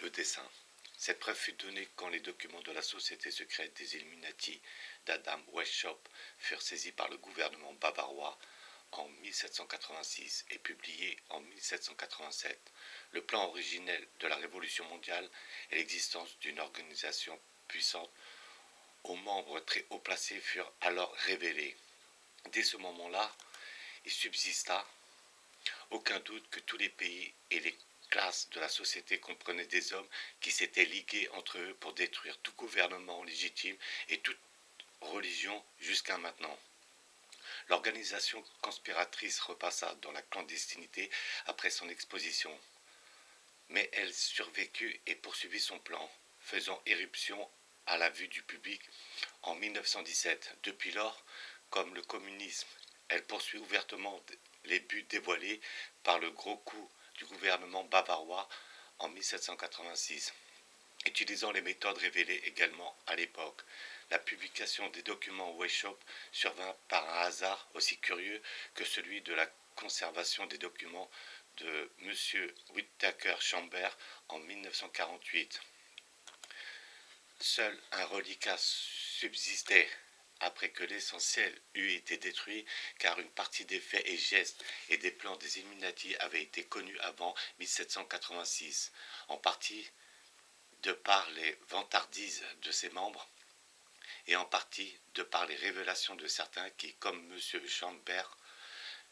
le dessin. Cette preuve fut donnée quand les documents de la société secrète des Illuminati d'Adam Weishaupt furent saisis par le gouvernement bavarois en 1786 et publiés en 1787. Le plan originel de la Révolution mondiale et l'existence d'une organisation puissante aux membres très haut placés furent alors révélés. Dès ce moment-là, il subsista aucun doute que tous les pays et les classes de la société comprenaient des hommes qui s'étaient ligués entre eux pour détruire tout gouvernement légitime et toute religion jusqu'à maintenant. L'organisation conspiratrice repassa dans la clandestinité après son exposition, mais elle survécut et poursuivit son plan, faisant éruption à la vue du public en 1917. Depuis lors, comme le communisme, elle poursuit ouvertement les buts dévoilés par le gros coup du gouvernement bavarois en 1786, utilisant les méthodes révélées également à l'époque. La publication des documents Weishaupt survint par un hasard aussi curieux que celui de la conservation des documents de M. Whittaker Chambers en 1948. Seul un reliquat subsistait après que l'essentiel eut été détruit, car une partie des faits et gestes et des plans des Illuminati avaient été connus avant 1786, en partie de par les vantardises de ses membres, et en partie de par les révélations de certains qui, comme M. Chambers,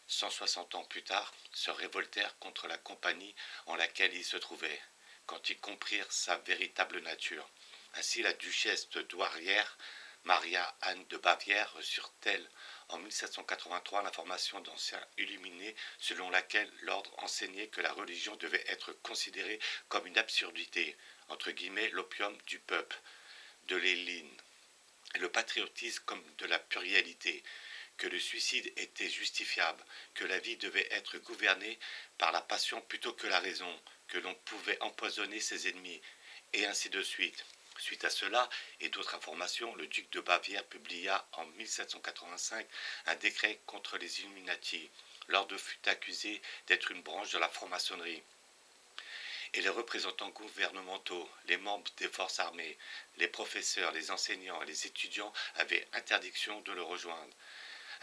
160 ans plus tard, se révoltèrent contre la compagnie en laquelle ils se trouvaient, quand ils comprirent sa véritable nature. Ainsi, la duchesse de Douairière, Maria Anne de Bavière, reçut-elle en 1783 l'information d'anciens illuminés selon laquelle l'ordre enseignait que la religion devait être considérée comme une absurdité, entre guillemets l'opium du peuple, de l'Éline, et le patriotisme comme de la pluralité, que le suicide était justifiable, que la vie devait être gouvernée par la passion plutôt que la raison, que l'on pouvait empoisonner ses ennemis, et ainsi de suite. Suite à cela et d'autres informations, le duc de Bavière publia en 1785 un décret contre les Illuminati. L'ordre fut accusé d'être une branche de la franc-maçonnerie. Et les représentants gouvernementaux, les membres des forces armées, les professeurs, les enseignants et les étudiants avaient interdiction de le rejoindre.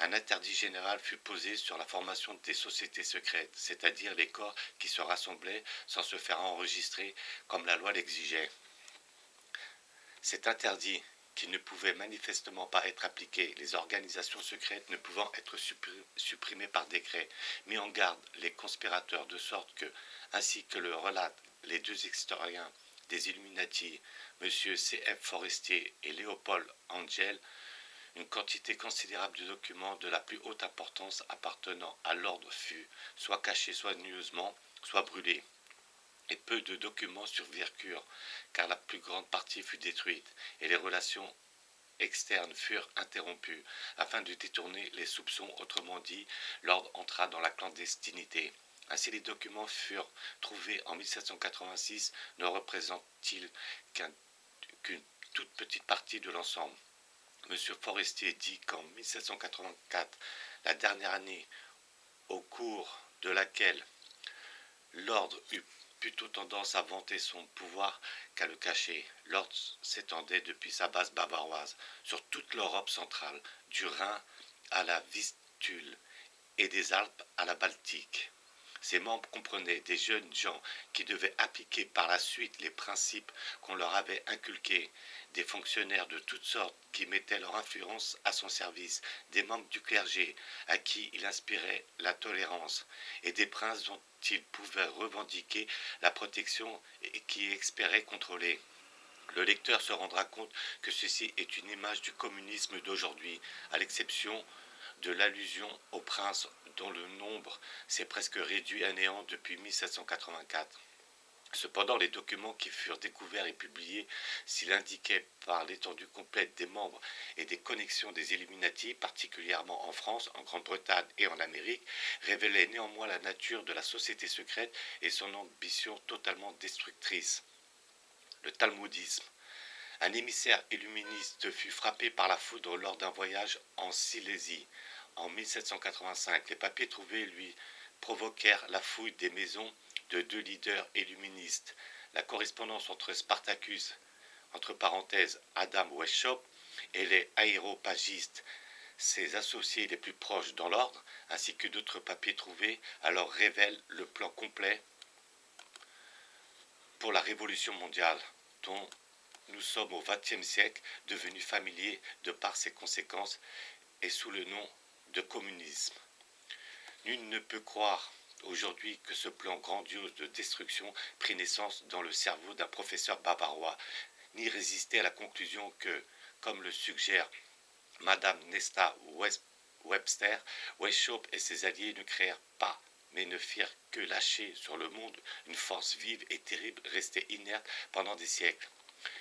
Un interdit général fut posé sur la formation des sociétés secrètes, c'est-à-dire les corps qui se rassemblaient sans se faire enregistrer comme la loi l'exigeait. Cet interdit, qui ne pouvait manifestement pas être appliqué, les organisations secrètes ne pouvant être supprimées par décret, mit en garde les conspirateurs de sorte que, ainsi que le relatent les deux historiens des Illuminati, M. C.F. Forestier et Léopold Angel, une quantité considérable de documents de la plus haute importance appartenant à l'ordre fut soit cachée soigneusement, soit brûlée. Et peu de documents survécurent, car la plus grande partie fut détruite, et les relations externes furent interrompues, afin de détourner les soupçons, autrement dit, l'ordre entra dans la clandestinité. Ainsi les documents furent trouvés en 1786 ne représentent-ils qu'une toute petite partie de l'ensemble. M. Forestier dit qu'en 1784, la dernière année au cours de laquelle l'ordre eut plutôt tendance à vanter son pouvoir qu'à le cacher. L'ordre s'étendait depuis sa base bavaroise sur toute l'Europe centrale, du Rhin à la Vistule et des Alpes à la Baltique. Ses membres comprenaient des jeunes gens qui devaient appliquer par la suite les principes qu'on leur avait inculqués, des fonctionnaires de toutes sortes qui mettaient leur influence à son service, des membres du clergé à qui il inspirait la tolérance, et des princes dont il pouvait revendiquer la protection et qui espérait contrôler. Le lecteur se rendra compte que ceci est une image du communisme d'aujourd'hui, à l'exception de l'allusion aux princes dont le nombre s'est presque réduit à néant depuis 1784. Cependant, les documents qui furent découverts et publiés, s'ils indiquaient par l'étendue complète des membres et des connexions des Illuminati, particulièrement en France, en Grande-Bretagne et en Amérique, révélaient néanmoins la nature de la société secrète et son ambition totalement destructrice. Le talmudisme. Un émissaire illuministe fut frappé par la foudre lors d'un voyage en Silésie. En 1785, les papiers trouvés lui provoquèrent la fouille des maisons de deux leaders illuministes, La correspondance entre Spartacus, entre parenthèses Adam Weishaupt, et les aéropagistes, ses associés les plus proches dans l'ordre, ainsi que d'autres papiers trouvés, alors révèlent le plan complet pour la révolution mondiale, dont nous sommes au XXe siècle devenus familiers de par ses conséquences et sous le nom de communisme. Nul ne peut croire aujourd'hui que ce plan grandiose de destruction prit naissance dans le cerveau d'un professeur bavarois, ni résister à la conclusion que, comme le suggère Madame Nesta Webster, Weishaupt et ses alliés ne créèrent pas, mais ne firent que lâcher sur le monde une force vive et terrible restée inerte pendant des siècles.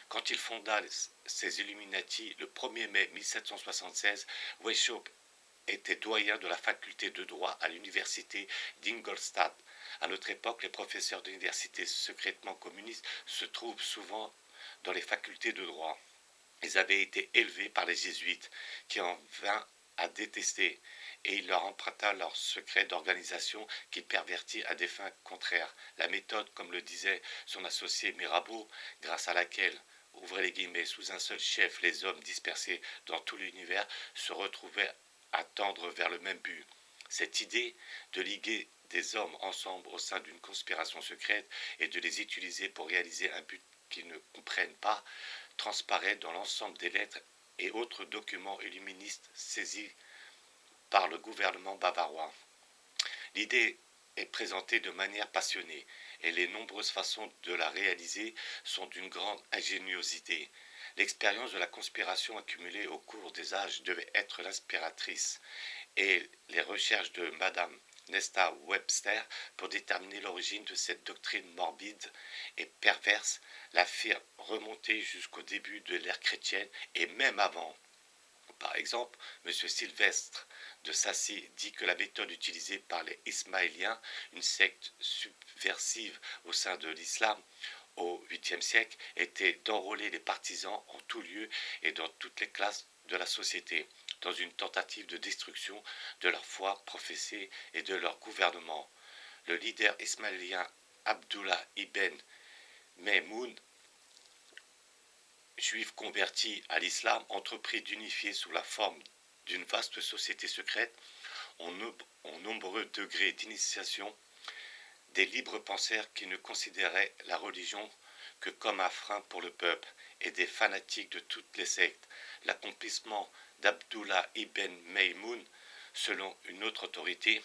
Quand il fonda ses Illuminati le 1er mai 1776, Weishaupt était doyen de la faculté de droit à l'université d'Ingolstadt. À notre époque, les professeurs d'université secrètement communistes se trouvent souvent dans les facultés de droit. Ils avaient été élevés par les jésuites, qui en vinrent à détester, et il leur emprunta leur secret d'organisation qu'il pervertit à des fins contraires. La méthode, comme le disait son associé Mirabeau, grâce à laquelle, ouvrez les guillemets, sous un seul chef, les hommes dispersés dans tout l'univers se retrouvaient à tendre vers le même but. Cette idée de liguer des hommes ensemble au sein d'une conspiration secrète et de les utiliser pour réaliser un but qu'ils ne comprennent pas transparaît dans l'ensemble des lettres et autres documents illuministes saisis par le gouvernement bavarois. L'idée est présentée de manière passionnée et les nombreuses façons de la réaliser sont d'une grande ingéniosité. L'expérience de la conspiration accumulée au cours des âges devait être l'inspiratrice et les recherches de Madame Nesta Webster pour déterminer l'origine de cette doctrine morbide et perverse la firent remonter jusqu'au début de l'ère chrétienne et même avant. Par exemple, M. Sylvestre de Sacy dit que la méthode utilisée par les Ismaéliens, une secte subversive au sein de l'islam au 8e siècle, était d'enrôler les partisans en tout lieu et dans toutes les classes de la société, dans une tentative de destruction de leur foi professée et de leur gouvernement. Le leader ismaélien Abdullah ibn Maymoun, juif converti à l'islam, entreprit d'unifier sous la forme d'une vaste société secrète, en nombreux degrés d'initiation, des libres penseurs qui ne considéraient la religion que comme un frein pour le peuple, et des fanatiques de toutes les sectes. L'accomplissement d'Abdullah ibn Maymoun, selon une autre autorité,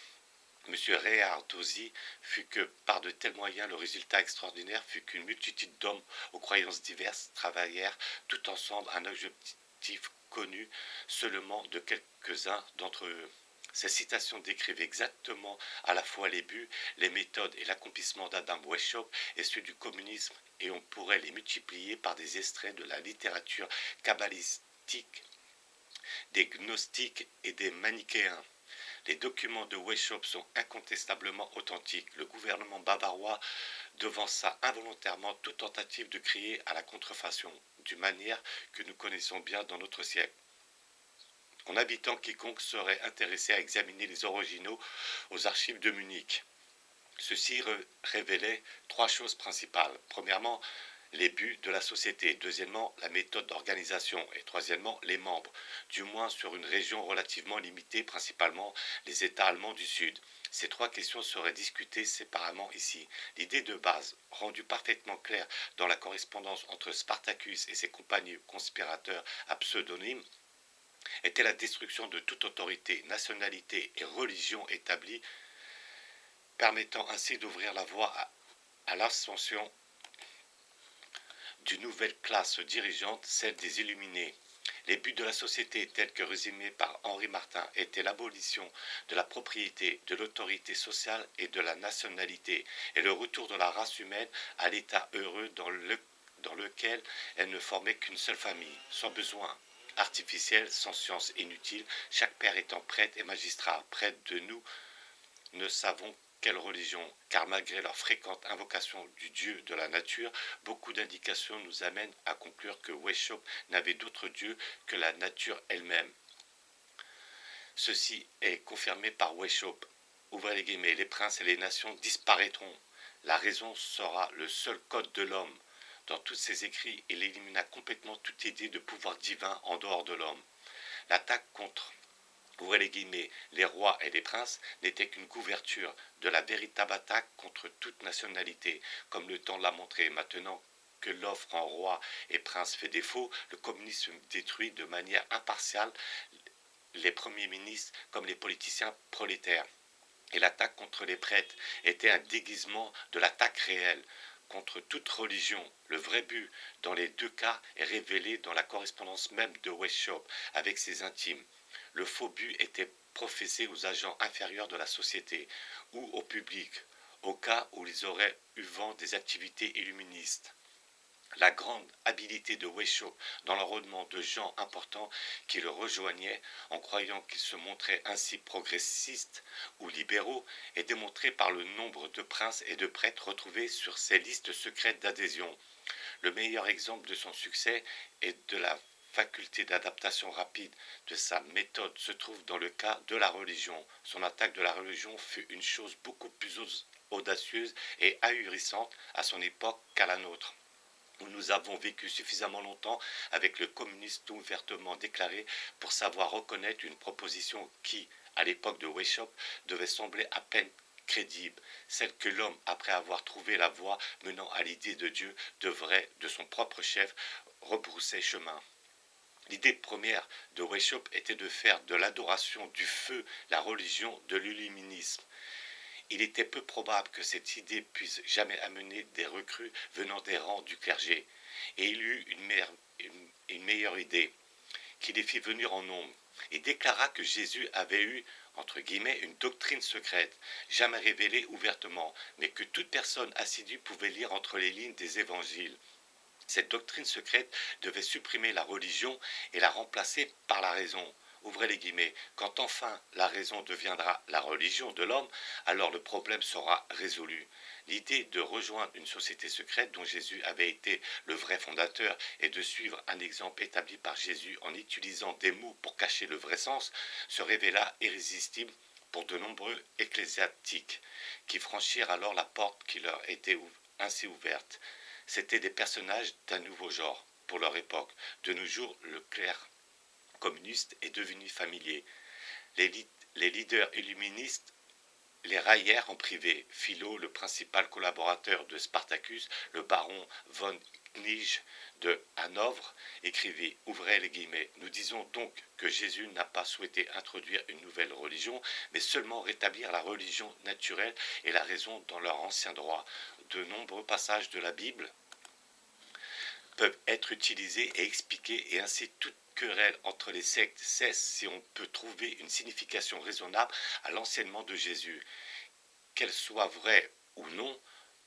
M. Réhard Dozy, fut que par de tels moyens le résultat extraordinaire fut qu'une multitude d'hommes aux croyances diverses travaillèrent tout ensemble à un objectif connu seulement de quelques-uns d'entre eux. Ces citations décrivent exactement à la fois les buts, les méthodes et l'accomplissement d'Adam Weishaupt et ceux du communisme, et on pourrait les multiplier par des extraits de la littérature kabbalistique, des gnostiques et des manichéens. Les documents de Weishaupt sont incontestablement authentiques. Le gouvernement bavarois devança involontairement toute tentative de crier à la contrefaçon, d'une manière que nous connaissons bien dans notre siècle. En habitant, quiconque serait intéressé à examiner les originaux aux archives de Munich. Ceci révélait trois choses principales. Premièrement, les buts de la société. Deuxièmement, la méthode d'organisation. Et troisièmement, les membres, du moins sur une région relativement limitée, principalement les États allemands du Sud. Ces trois questions seraient discutées séparément ici. L'idée de base, rendue parfaitement claire dans la correspondance entre Spartacus et ses compagnons conspirateurs à pseudonyme, était la destruction de toute autorité, nationalité et religion établie, permettant ainsi d'ouvrir la voie à l'ascension d'une nouvelle classe dirigeante, celle des Illuminés. Les buts de la société, tels que résumés par Henri Martin, étaient l'abolition de la propriété, de l'autorité sociale et de la nationalité, et le retour de la race humaine à l'état heureux dans lequel elle ne formait qu'une seule famille, sans besoin artificiel, sans science inutile, chaque père étant prêtre et magistrat. Près de nous ne savons quelle religion, car malgré leur fréquente invocation du dieu de la nature, beaucoup d'indications nous amènent à conclure que Weishaupt n'avait d'autre dieu que la nature elle-même. Ceci est confirmé par Weishaupt. Ouvrez les guillemets, les princes et les nations disparaîtront. La raison sera le seul code de l'homme. Dans tous ses écrits, il élimina complètement toute idée de pouvoir divin en dehors de l'homme. L'attaque contre, ouvrez les guillemets, les rois et les princes n'était qu'une couverture de la véritable attaque contre toute nationalité, comme le temps l'a montré. Maintenant que l'offre en roi et prince fait défaut, le communisme détruit de manière impartiale les premiers ministres comme les politiciens prolétaires. Et l'attaque contre les prêtres était un déguisement de l'attaque réelle contre toute religion. Le vrai but, dans les deux cas, est révélé dans la correspondance même de Weishaupt avec ses intimes. Le faux but était professé aux agents inférieurs de la société ou au public, au cas où ils auraient eu vent des activités illuministes. La grande habileté de Weishaupt dans l'enrôlement de gens importants qui le rejoignaient en croyant qu'ils se montraient ainsi progressistes ou libéraux est démontrée par le nombre de princes et de prêtres retrouvés sur ces listes secrètes d'adhésion. Le meilleur exemple de son succès et de la faculté d'adaptation rapide de sa méthode se trouve dans le cas de la religion. Son attaque de la religion fut une chose beaucoup plus audacieuse et ahurissante à son époque qu'à la nôtre, où nous avons vécu suffisamment longtemps avec le communisme ouvertement déclaré pour savoir reconnaître une proposition qui, à l'époque de Weishaupt, devait sembler à peine crédible, celle que l'homme, après avoir trouvé la voie menant à l'idée de Dieu, devrait, de son propre chef, rebrousser chemin. L'idée première de Weishaupt était de faire de l'adoration du feu la religion de l'illuminisme. Il était peu probable que cette idée puisse jamais amener des recrues venant des rangs du clergé, et il eut une meilleure idée, qui les fit venir en nombre. Il déclara que Jésus avait eu, entre guillemets, une doctrine secrète, jamais révélée ouvertement, mais que toute personne assidue pouvait lire entre les lignes des évangiles. Cette doctrine secrète devait supprimer la religion et la remplacer par la raison. Ouvrez les guillemets. Quand enfin la raison deviendra la religion de l'homme, alors le problème sera résolu. L'idée de rejoindre une société secrète dont Jésus avait été le vrai fondateur et de suivre un exemple établi par Jésus en utilisant des mots pour cacher le vrai sens se révéla irrésistible pour de nombreux ecclésiastiques qui franchirent alors la porte qui leur était ainsi ouverte. C'étaient des personnages d'un nouveau genre pour leur époque. De nos jours, le clerc communiste est devenu familier. Les leaders illuministes les raillèrent en privé. Philo, le principal collaborateur de Spartacus, le baron von Knige de Hanovre, écrivait, ouvrez les guillemets, nous disons donc que Jésus n'a pas souhaité introduire une nouvelle religion, mais seulement rétablir la religion naturelle et la raison dans leur ancien droit. De nombreux passages de la Bible peuvent être utilisés et expliqués, et ainsi toute querelle entre les sectes cesse si on peut trouver une signification raisonnable à l'enseignement de Jésus. Qu'elle soit vraie ou non,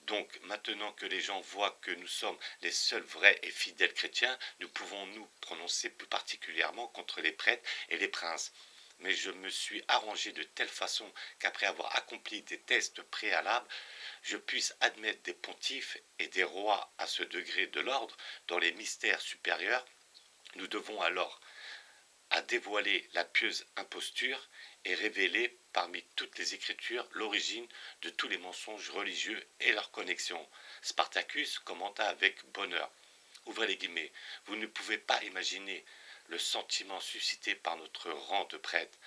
donc maintenant que les gens voient que nous sommes les seuls vrais et fidèles chrétiens, nous pouvons nous prononcer plus particulièrement contre les prêtres et les princes. Mais je me suis arrangé de telle façon qu'après avoir accompli des tests préalables, je puisse admettre des pontifes et des rois à ce degré de l'ordre dans les mystères supérieurs. Nous devons alors à dévoiler la pieuse imposture et révéler parmi toutes les écritures l'origine de tous les mensonges religieux et leur connexion. Spartacus commenta avec bonheur, ouvrez les guillemets, vous ne pouvez pas imaginer le sentiment suscité par notre rang de prêtres.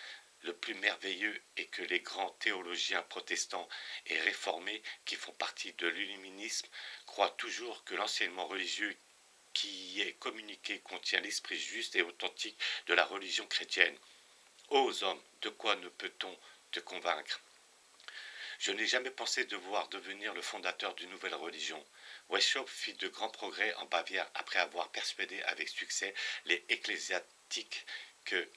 Le plus merveilleux est que les grands théologiens protestants et réformés qui font partie de l'illuminisme croient toujours que l'enseignement religieux qui y est communiqué contient l'esprit juste et authentique de la religion chrétienne. Ô hommes, de quoi ne peut-on te convaincre? Je n'ai jamais pensé devoir devenir le fondateur d'une nouvelle religion. Weishaupt fit de grands progrès en Bavière après avoir persuadé avec succès les ecclésiastiques que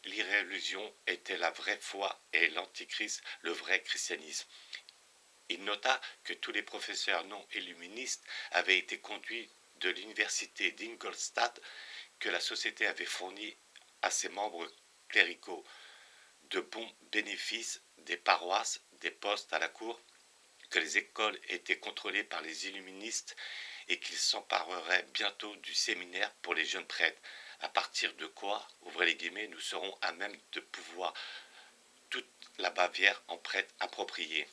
l'irréligion était la vraie foi et l'antichrist le vrai christianisme. Il nota que tous les professeurs non illuministes avaient été conduits de l'université d'Ingolstadt, que la société avait fourni à ses membres cléricaux de bons bénéfices, des paroisses, des postes à la cour, que les écoles étaient contrôlées par les illuministes et qu'ils s'empareraient bientôt du séminaire pour les jeunes prêtres, à partir de quoi, ouvrez les guillemets, nous serons à même de pouvoir toute la Bavière en prêtre appropriée.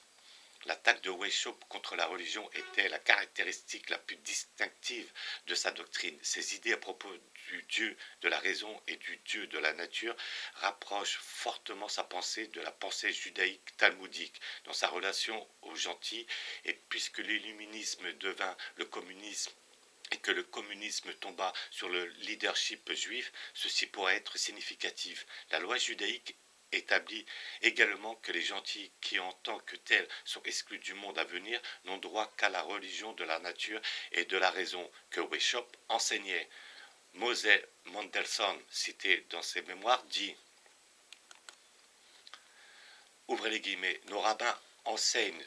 L'attaque de Weishaupt contre la religion était la caractéristique la plus distinctive de sa doctrine. Ses idées à propos du Dieu de la raison et du Dieu de la nature rapprochent fortement sa pensée de la pensée judaïque talmudique dans sa relation aux gentils, et puisque l'illuminisme devint le communisme et que le communisme tomba sur le leadership juif, ceci pourrait être significatif. La loi judaïque établit également que les gentils qui en tant que tels sont exclus du monde à venir n'ont droit qu'à la religion de la nature et de la raison que Weishaupt enseignait. Mose Mendelssohn, cité dans ses mémoires, dit, ouvrez les guillemets, nos rabbins enseignent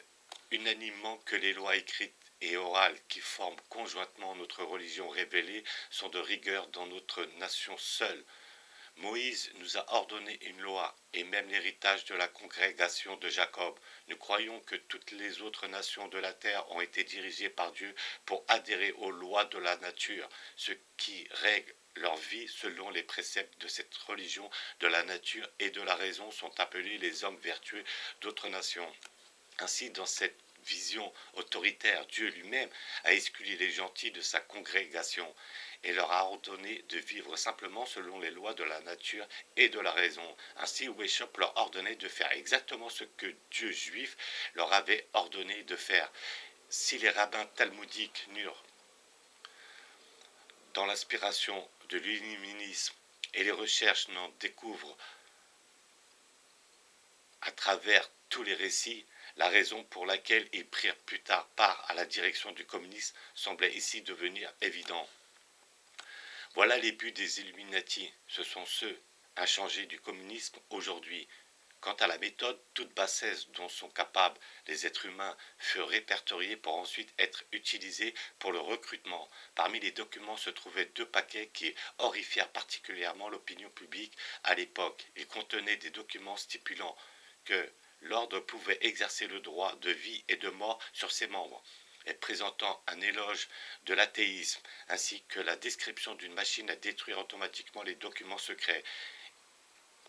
unanimement que les lois écrites et orales qui forment conjointement notre religion révélée sont de rigueur dans notre nation seule. Moïse nous a ordonné une loi et même l'héritage de la congrégation de Jacob. Nous croyons que toutes les autres nations de la terre ont été dirigées par Dieu pour adhérer aux lois de la nature, ce qui règle leur vie selon les préceptes de cette religion de la nature et de la raison sont appelés les hommes vertueux d'autres nations. Ainsi, dans cette vision autoritaire, Dieu lui-même a exclu les gentils de sa congrégation et leur a ordonné de vivre simplement selon les lois de la nature et de la raison. Ainsi, Weishaupt leur ordonnait de faire exactement ce que Dieu juif leur avait ordonné de faire. Si les rabbins talmudiques n'eurent, dans l'inspiration de l'illuminisme et les recherches n'en découvrent à travers tous les récits, la raison pour laquelle ils prirent plus tard part à la direction du communisme semblait ici devenir évident. Voilà les buts des Illuminati, ce sont ceux inchangés du communisme aujourd'hui. Quant à la méthode, toute bassesse dont sont capables les êtres humains furent répertoriés pour ensuite être utilisés pour le recrutement. Parmi les documents se trouvaient 2 paquets qui horrifièrent particulièrement l'opinion publique à l'époque. Ils contenaient des documents stipulant que l'ordre pouvait exercer le droit de vie et de mort sur ses membres, et présentant un éloge de l'athéisme, ainsi que la description d'une machine à détruire automatiquement les documents secrets,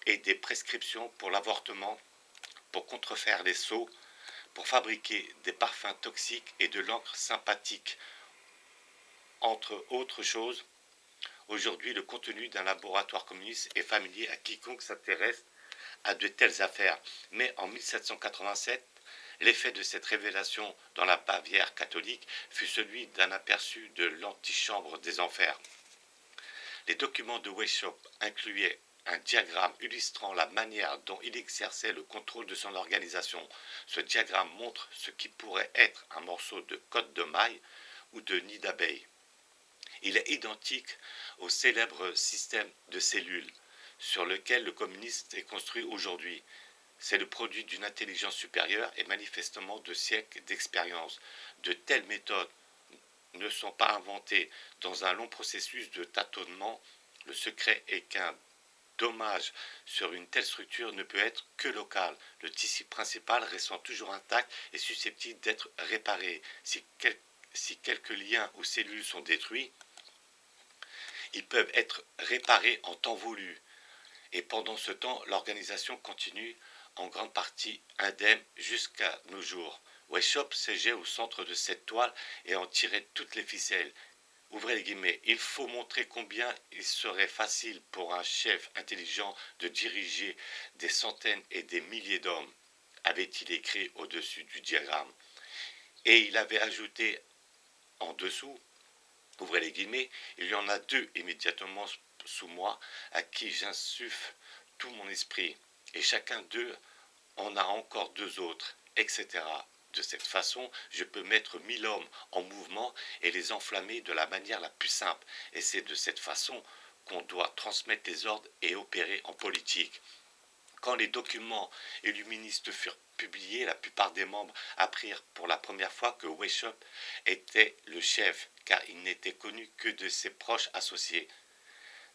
et des prescriptions pour l'avortement, pour contrefaire les sceaux, pour fabriquer des parfums toxiques et de l'encre sympathique. Entre autres choses, aujourd'hui le contenu d'un laboratoire communiste est familier à quiconque s'intéresse à de telles affaires. Mais en 1787, l'effet de cette révélation dans la Bavière catholique fut celui d'un aperçu de l'antichambre des enfers. Les documents de Weishaupt incluaient un diagramme illustrant la manière dont il exerçait le contrôle de son organisation. Ce diagramme montre ce qui pourrait être un morceau de côte de maille ou de nid d'abeille. Il est identique au célèbre système de cellules sur lequel le communisme est construit aujourd'hui. C'est le produit d'une intelligence supérieure et manifestement de siècles d'expérience. De telles méthodes ne sont pas inventées dans un long processus de tâtonnement. Le secret est qu'un dommage sur une telle structure ne peut être que local, le tissu principal restant toujours intact et susceptible d'être réparé. Si quelques liens ou cellules sont détruits, ils peuvent être réparés en temps voulu. Et pendant ce temps, l'organisation continue en grande partie indemne jusqu'à nos jours. Weishaupt siégeait au centre de cette toile et en tirait toutes les ficelles. Ouvrez les guillemets, il faut montrer combien il serait facile pour un chef intelligent de diriger des centaines et des milliers d'hommes, avait-il écrit au-dessus du diagramme. Et il avait ajouté en dessous, ouvrez les guillemets, il y en a 2 immédiatement sous moi à qui j'insuffle tout mon esprit, et chacun d'eux en a encore 2 autres, etc. De cette façon, je peux mettre 1000 hommes en mouvement et les enflammer de la manière la plus simple, et c'est de cette façon qu'on doit transmettre les ordres et opérer en politique. Quand les documents illuministes furent publiés, la plupart des membres apprirent pour la première fois que Weishaupt était le chef, car il n'était connu que de ses proches associés.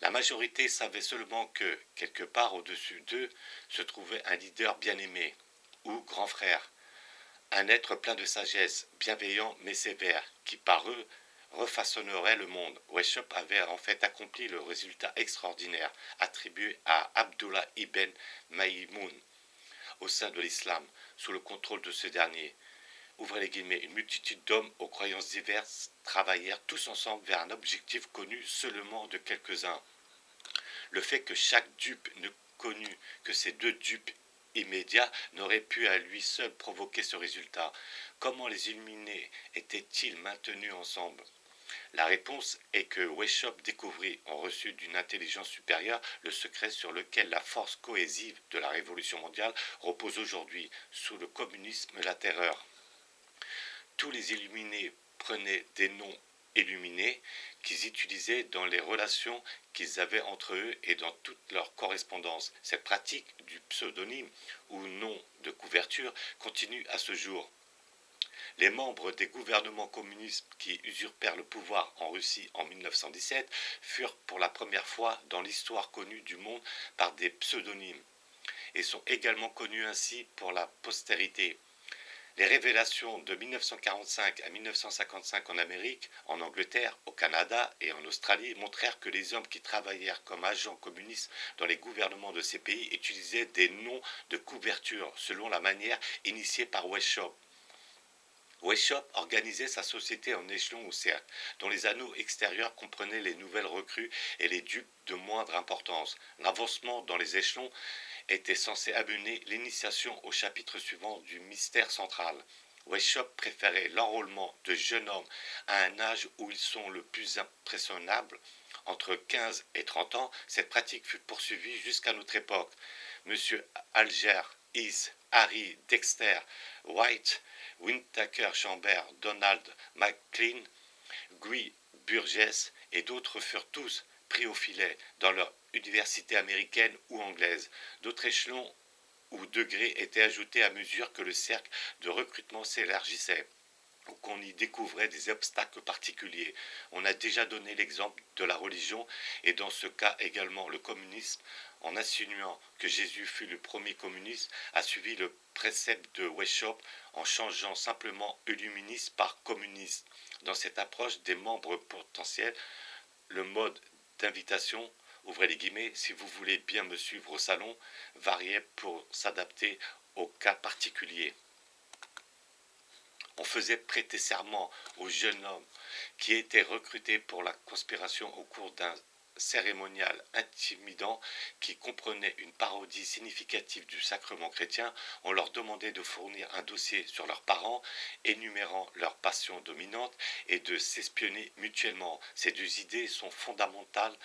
La majorité savait seulement que, quelque part au-dessus d'eux, se trouvait un leader bien-aimé, ou grand frère, un être plein de sagesse, bienveillant mais sévère, qui par eux refaçonnerait le monde. Weishaupt avait en fait accompli le résultat extraordinaire attribué à Abdullah ibn Maïmoun au sein de l'islam, sous le contrôle de ce dernier. ouvrez les guillemets, une multitude d'hommes aux croyances diverses travaillèrent tous ensemble vers un objectif connu seulement de quelques-uns. Le fait que chaque dupe ne connût que ces deux dupes immédiats n'aurait pu à lui seul provoquer ce résultat. Comment les illuminés étaient-ils maintenus ensemble? La réponse est que Weishaupt découvrit, en reçu d'une intelligence supérieure, le secret sur lequel la force cohésive de la révolution mondiale repose aujourd'hui, sous le communisme et la terreur. Tous les illuminés prenaient des noms illuminés qu'ils utilisaient dans les relations qu'ils avaient entre eux et dans toute leur correspondance. Cette pratique du pseudonyme ou nom de couverture continue à ce jour. Les membres des gouvernements communistes qui usurpèrent le pouvoir en Russie en 1917 furent pour la première fois dans l'histoire connue du monde par des pseudonymes et sont également connus ainsi pour la postérité. Les révélations de 1945 à 1955 en Amérique, en Angleterre, au Canada et en Australie montrèrent que les hommes qui travaillèrent comme agents communistes dans les gouvernements de ces pays utilisaient des noms de couverture selon la manière initiée par Weishaupt. Weishaupt organisait sa société en échelons ou cercles, dont les anneaux extérieurs comprenaient les nouvelles recrues et les dupes de moindre importance. L'avancement dans les échelons était censé amener l'initiation au chapitre suivant du mystère central. Weishaupt préférait l'enrôlement de jeunes hommes à un âge où ils sont le plus impressionnables. Entre 15 et 30 ans, cette pratique fut poursuivie jusqu'à notre époque. M. Alger, Is, Harry, Dexter, White, Whittaker Chambers, Donald McLean, Guy Burgess et d'autres furent tous pris au filet dans leur université américaine ou anglaise. D'autres échelons ou degrés étaient ajoutés à mesure que le cercle de recrutement s'élargissait ou qu'on y découvrait des obstacles particuliers. On a déjà donné l'exemple de la religion et dans ce cas également le communisme, en insinuant que Jésus fut le premier communiste, a suivi le précepte de Weishaupt en changeant simplement illuministe par communiste. Dans cette approche des membres potentiels, le mode d'invitation, ouvrez les guillemets, si vous voulez bien me suivre au salon, variait pour s'adapter au cas particulier. On faisait prêter serment aux jeunes hommes qui étaient recrutés pour la conspiration au cours d'un cérémonial intimidant qui comprenait une parodie significative du sacrement chrétien. On leur demandait de fournir un dossier sur leurs parents, énumérant leurs passions dominantes et de s'espionner mutuellement. Ces deux idées sont fondamentales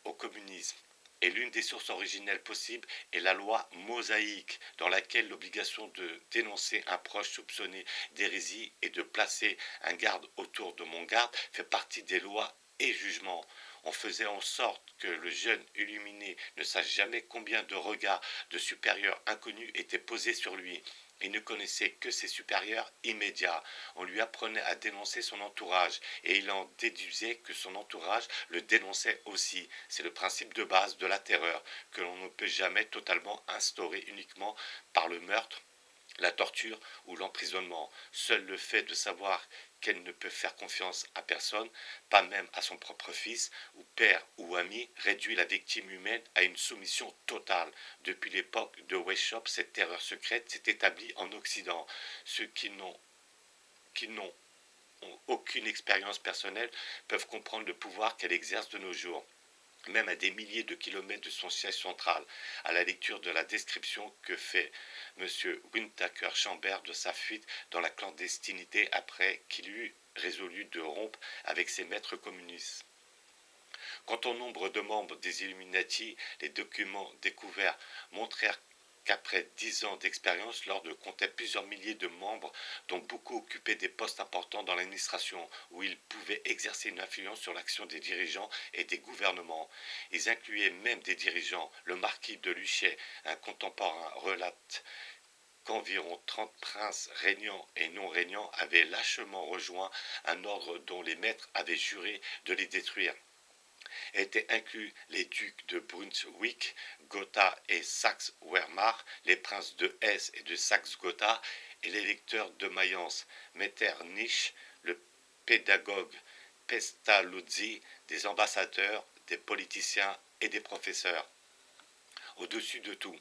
au communisme. Et l'une des sources originelles possibles est la loi mosaïque, dans laquelle l'obligation de dénoncer un proche soupçonné d'hérésie et de placer un garde autour de mon garde fait partie des lois et jugements. On faisait en sorte que le jeune illuminé ne sache jamais combien de regards de supérieurs inconnus étaient posés sur lui. Il ne connaissait que ses supérieurs immédiats. On lui apprenait à dénoncer son entourage et il en déduisait que son entourage le dénonçait aussi. C'est le principe de base de la terreur que l'on ne peut jamais totalement instaurer uniquement par le meurtre, la torture ou l'emprisonnement. Seul le fait de savoir qu'elle ne peut faire confiance à personne, pas même à son propre fils, ou père ou ami, réduit la victime humaine à une soumission totale. Depuis l'époque de Weishaupt, cette terreur secrète s'est établie en Occident. Ceux qui n'ont aucune expérience personnelle peuvent comprendre le pouvoir qu'elle exerce de nos jours, même à des milliers de kilomètres de son siège central, à la lecture de la description que fait M. Whittaker Chambers de sa fuite dans la clandestinité après qu'il eut résolu de rompre avec ses maîtres communistes. Quant au nombre de membres des Illuminati, les documents découverts montrèrent qu'après 10 ans d'expérience, l'ordre comptait plusieurs milliers de membres, dont beaucoup occupaient des postes importants dans l'administration, où ils pouvaient exercer une influence sur l'action des dirigeants et des gouvernements. Ils incluaient même des dirigeants. Le marquis de Luchet, un contemporain, relate qu'environ 30 princes régnants et non régnants avaient lâchement rejoint un ordre dont les maîtres avaient juré de les détruire. Étaient inclus les ducs de Brunswick, Gotha et Saxe-Wehrmacht, les princes de Hesse et de Saxe-Gotha et l'électeur de Mayence, Metternich, le pédagogue Pestalozzi, des ambassadeurs, des politiciens et des professeurs. Au-dessus de tout,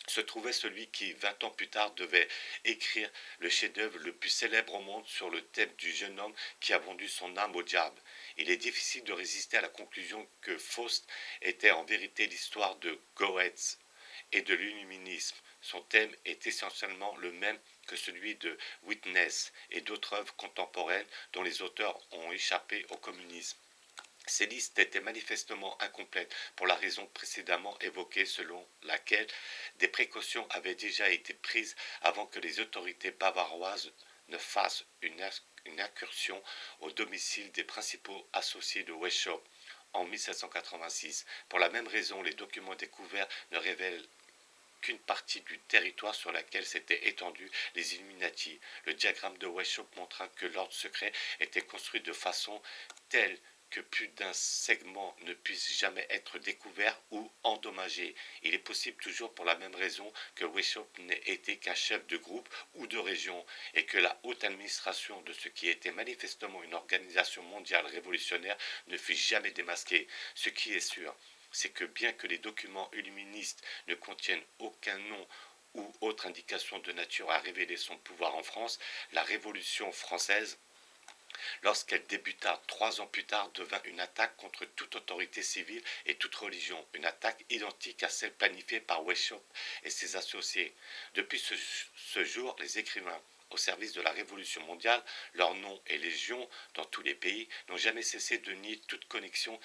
se trouvait celui qui, 20 ans plus tard, devait écrire le chef-d'œuvre le plus célèbre au monde sur le thème du jeune homme qui a vendu son âme au diable. Il est difficile de résister à la conclusion que Faust était en vérité l'histoire de Goethe et de l'illuminisme. Son thème est essentiellement le même que celui de Witness et d'autres œuvres contemporaines dont les auteurs ont échappé au communisme. Ces listes étaient manifestement incomplètes pour la raison précédemment évoquée selon laquelle des précautions avaient déjà été prises avant que les autorités bavaroises ne fassent une incursion au domicile des principaux associés de Weishaupt en 1786. Pour la même raison, les documents découverts ne révèlent qu'une partie du territoire sur laquelle s'étaient étendus les Illuminati. Le diagramme de Weishaupt montra que l'ordre secret était construit de façon telle que plus d'un segment ne puisse jamais être découvert ou endommagé. Il est possible toujours pour la même raison que Weishaupt n'ait été qu'un chef de groupe ou de région et que la haute administration de ce qui était manifestement une organisation mondiale révolutionnaire ne fut jamais démasquée. Ce qui est sûr, c'est que bien que les documents illuministes ne contiennent aucun nom ou autre indication de nature à révéler son pouvoir en France, la Révolution française, lorsqu'elle débuta 3 ans plus tard, devint une attaque contre toute autorité civile et toute religion, une attaque identique à celle planifiée par Weishaupt et ses associés. Depuis ce jour, les écrivains au service de la Révolution mondiale, leurs noms et légions dans tous les pays, n'ont jamais cessé de nier toute connexion,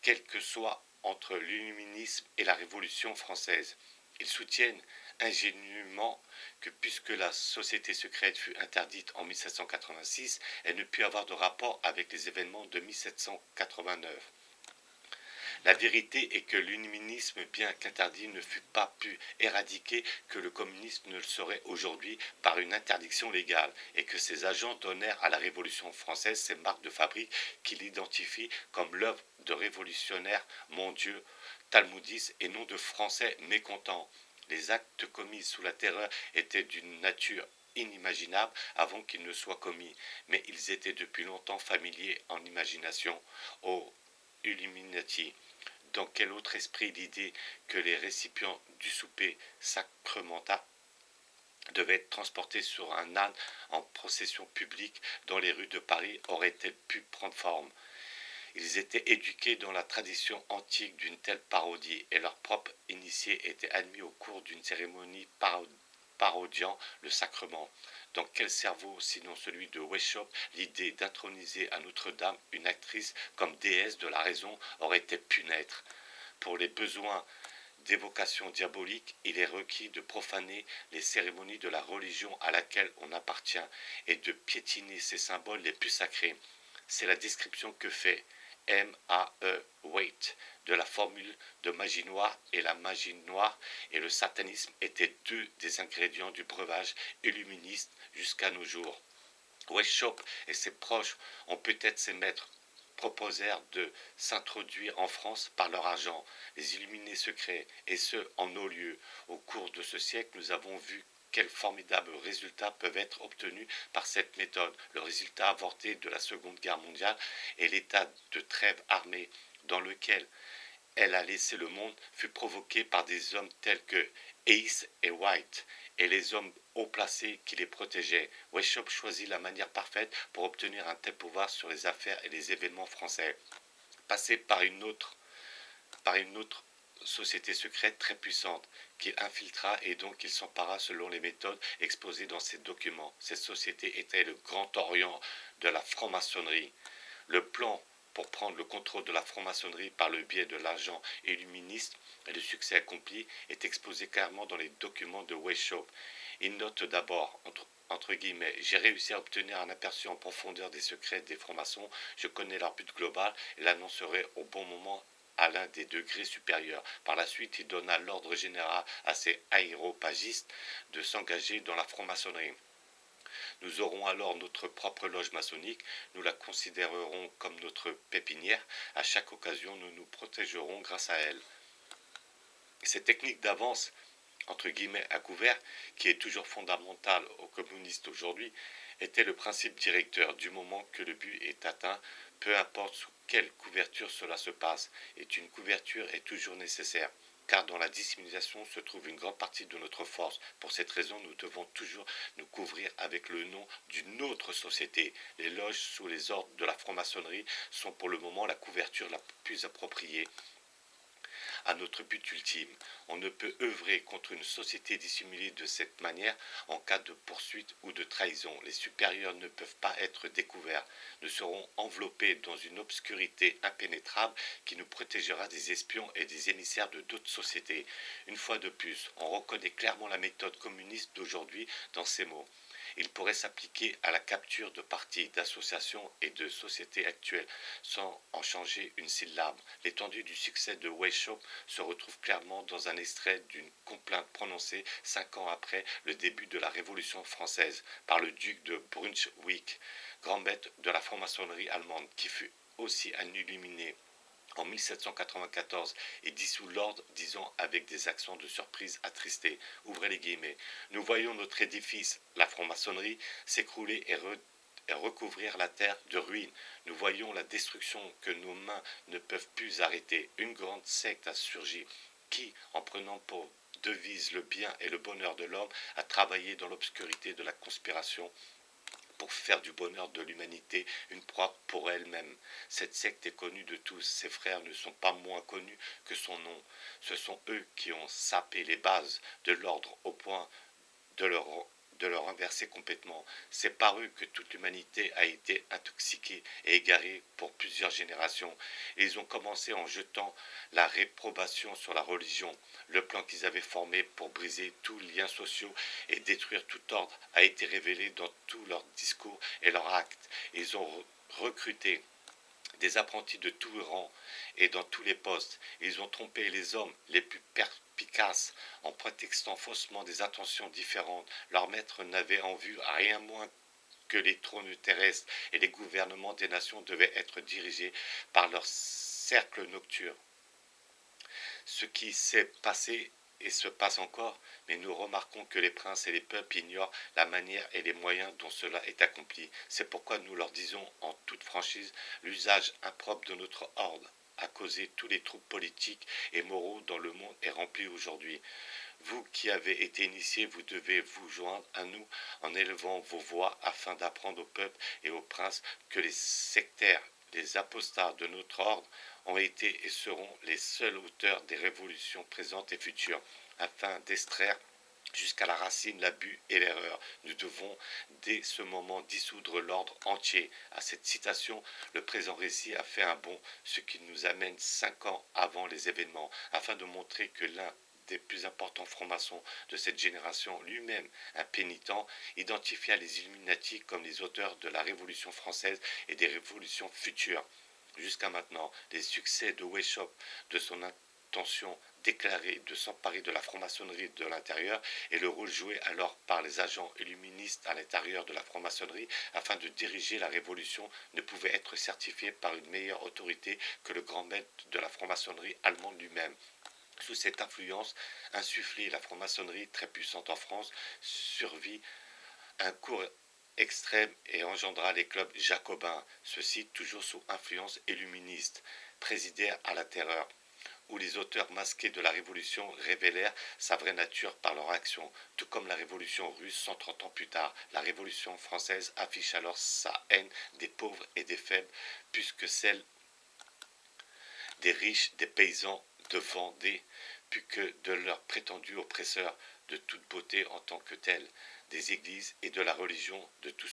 quelle que soit, entre l'illuminisme et la Révolution française. Ils soutiennent ingénument que puisque la société secrète fut interdite en 1786, elle ne put avoir de rapport avec les événements de 1789. La vérité est que l'illuminisme, bien qu'interdit, ne fut pas pu éradiquer que le communisme ne le serait aujourd'hui par une interdiction légale, et que ses agents donnèrent à la Révolution française ses marques de fabrique qui l'identifient comme l'œuvre de révolutionnaires mondiaux, talmudistes et non de Français mécontents. Les actes commis sous la terreur étaient d'une nature inimaginable avant qu'ils ne soient commis, mais ils étaient depuis longtemps familiers en imagination aux Illuminati. Dans quel autre esprit l'idée que les récipients du souper sacramental devaient être transportés sur un âne en procession publique dans les rues de Paris aurait-elle pu prendre forme? Ils étaient éduqués dans la tradition antique d'une telle parodie, et leurs propres initiés étaient admis au cours d'une cérémonie parodiant le sacrement. Dans quel cerveau, sinon celui de Weishaupt, l'idée d'introniser à Notre-Dame une actrice comme déesse de la raison aurait-elle pu naître? Pour les besoins d'évocation diabolique, il est requis de profaner les cérémonies de la religion à laquelle on appartient et de piétiner ses symboles les plus sacrés. C'est la description que fait M.A.E. Waite de la formule de magie noire, et la magie noire et le satanisme étaient deux des ingrédients du breuvage illuministe jusqu'à nos jours. Weishaupt et ses proches ont peut-être ses maîtres proposèrent de s'introduire en France par leur argent, les illuminés secrets, et ce, en nos lieux. Au cours de ce siècle, nous avons vu quels formidables résultats peuvent être obtenus par cette méthode. Le résultat avorté de la Seconde Guerre mondiale et l'état de trêve armée dans lequel elle a laissé le monde fut provoqué par des hommes tels que Hayes et White et les hommes haut placés qui les protégeaient. Weishaupt choisit la manière parfaite pour obtenir un tel pouvoir sur les affaires et les événements français. Passer par une autre société secrète très puissante qu'il infiltra et donc il s'empara selon les méthodes exposées dans ces documents. Cette société était le Grand Orient de la franc-maçonnerie. Le plan pour prendre le contrôle de la franc-maçonnerie par le biais de l'agent illuministe et le succès accompli est exposé clairement dans les documents de Weishaupt. Il note d'abord, entre guillemets, j'ai réussi à obtenir un aperçu en profondeur des secrets des francs-maçons, je connais leur but global et l'annoncerai au bon moment à l'un des degrés supérieurs. Par la suite, il donna l'ordre général à ses aéropagistes de s'engager dans la franc-maçonnerie. Nous aurons alors notre propre loge maçonnique, nous la considérerons comme notre pépinière, à chaque occasion nous nous protégerons grâce à elle. Cette technique d'avance, entre guillemets à couvert, qui est toujours fondamentale aux communistes aujourd'hui, était le principe directeur du moment que le but est atteint, peu importe sous quelle couverture cela se passe, et une couverture est toujours nécessaire, car dans la dissimulation se trouve une grande partie de notre force. Pour cette raison, nous devons toujours nous couvrir avec le nom d'une autre société. Les loges sous les ordres de la franc-maçonnerie sont pour le moment la couverture la plus appropriée à notre but ultime. On ne peut œuvrer contre une société dissimulée de cette manière en cas de poursuite ou de trahison. Les supérieurs ne peuvent pas être découverts. Nous serons enveloppés dans une obscurité impénétrable qui nous protégera des espions et des émissaires de d'autres sociétés. Une fois de plus, on reconnaît clairement la méthode communiste d'aujourd'hui dans ces mots. Il pourrait s'appliquer à la capture de partis, d'associations et de sociétés actuelles sans en changer une syllabe. L'étendue du succès de Weishaupt se retrouve clairement dans un extrait d'une complainte prononcée 5 ans après le début de la Révolution française par le duc de Brunswick, grand maître de la franc-maçonnerie allemande, qui fut aussi un illuminé en 1794 et dissout l'ordre, disons avec des accents de surprise attristés. Ouvrez les guillemets. Nous voyons notre édifice, la franc-maçonnerie, s'écrouler et recouvrir la terre de ruines. Nous voyons la destruction que nos mains ne peuvent plus arrêter. Une grande secte a surgi qui, en prenant pour devise le bien et le bonheur de l'homme, a travaillé dans l'obscurité de la conspiration pour faire du bonheur de l'humanité une proie pour elle-même. Cette secte est connue de tous. Ses frères ne sont pas moins connus que son nom. Ce sont eux qui ont sapé les bases de l'ordre au point de le renverser complètement. C'est par eux que toute l'humanité a été intoxiquée et égarée pour plusieurs générations. Et ils ont commencé en jetant la réprobation sur la religion. Le plan qu'ils avaient formé pour briser tous les liens sociaux et détruire tout ordre a été révélé dans tous leurs discours et leurs actes. Ils ont recruté des apprentis de tous rangs et dans tous les postes. Ils ont trompé les hommes les plus perspicaces en prétextant faussement des intentions différentes. Leurs maîtres n'avaient en vue rien moins que les trônes terrestres et les gouvernements des nations devaient être dirigés par leur cercle nocturne. Ce qui s'est passé et se passe encore, mais nous remarquons que les princes et les peuples ignorent la manière et les moyens dont cela est accompli. C'est pourquoi nous leur disons en toute franchise, l'usage impropre de notre ordre a causé tous les troubles politiques et moraux dans le monde est rempli aujourd'hui. Vous qui avez été initiés, vous devez vous joindre à nous en élevant vos voix afin d'apprendre au peuple et aux princes que les sectaires, les apostats de notre ordre ont été et seront les seuls auteurs des révolutions présentes et futures, afin d'extraire jusqu'à la racine l'abus et l'erreur. Nous devons dès ce moment dissoudre l'ordre entier. À cette citation, le présent récit a fait un bond, ce qui nous amène 5 ans avant les événements, afin de montrer que l'un des plus importants francs-maçons de cette génération, lui-même un pénitent, identifia les Illuminati comme les auteurs de la Révolution française et des révolutions futures. Jusqu'à maintenant, les succès de Weishaupt, de son intention déclarée de s'emparer de la franc-maçonnerie de l'intérieur et le rôle joué alors par les agents illuministes à l'intérieur de la franc-maçonnerie afin de diriger la révolution ne pouvaient être certifiés par une meilleure autorité que le grand maître de la franc-maçonnerie allemande lui-même. Sous cette influence insufflée, la franc-maçonnerie, très puissante en France, survit un court extrême et engendra les clubs jacobins, ceux-ci toujours sous influence illuministe, présidèrent à la terreur, où les auteurs masqués de la Révolution révélèrent sa vraie nature par leur action, tout comme la Révolution russe 130 ans plus tard. La Révolution française affiche alors sa haine des pauvres et des faibles, plus que celle des riches, des paysans de Vendée, plus que de leurs prétendus oppresseurs, de toute beauté en tant que tels, des églises et de la religion, de tous